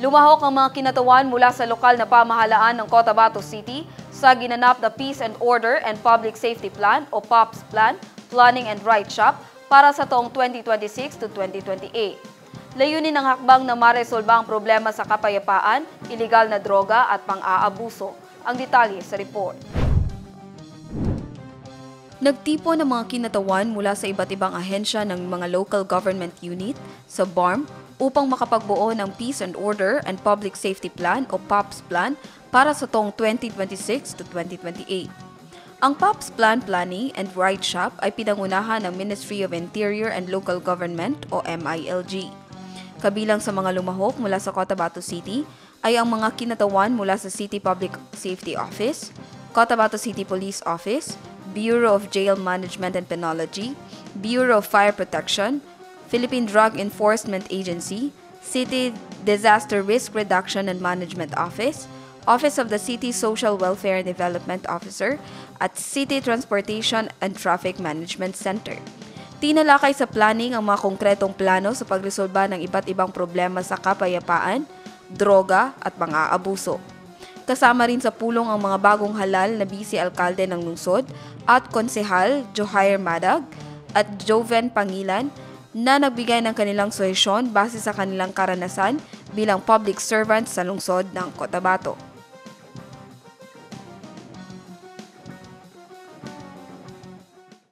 Lumahok ang mga kinatawan mula sa lokal na pamahalaan ng Cotabato City sa ginanap na Peace and Order and Public Safety Plan o POPS Plan, Planning and Right Shop para sa taong 2026 to 2028. Layunin ng hakbang na maresolba ang problema sa kapayapaan, iligal na droga at pang-aabuso. Ang detalye sa report. Nagtipon ng mga kinatawan mula sa iba't ibang ahensya ng mga local government unit sa BARM upang makapagbuo ng Peace and Order and Public Safety Plan o POPS Plan para sa taong 2026 to 2028. Ang POPS Plan, Planning and Right Shop ay pinangunahan ng Ministry of Interior and Local Government o MILG. Kabilang sa mga lumahok mula sa Cotabato City ay ang mga kinatawan mula sa City Public Safety Office, Cotabato City Police Office, Bureau of Jail Management and Penology, Bureau of Fire Protection, Philippine Drug Enforcement Agency, City Disaster Risk Reduction and Management Office, Office of the City Social Welfare and Development Officer, at City Transportation and Traffic Management Center. Tinalakay sa planning ang mga konkretong plano sa pagresolba ng iba't ibang problema sa kapayapaan, droga at pang-aabuso. Kasama rin sa pulong ang mga bagong halal na vice-alkalde ng lungsod at konsehal Johair Madag at Joven Pangilan na nagbigay ng kanilang suhesyon base sa kanilang karanasan bilang public servants sa lungsod ng Cotabato.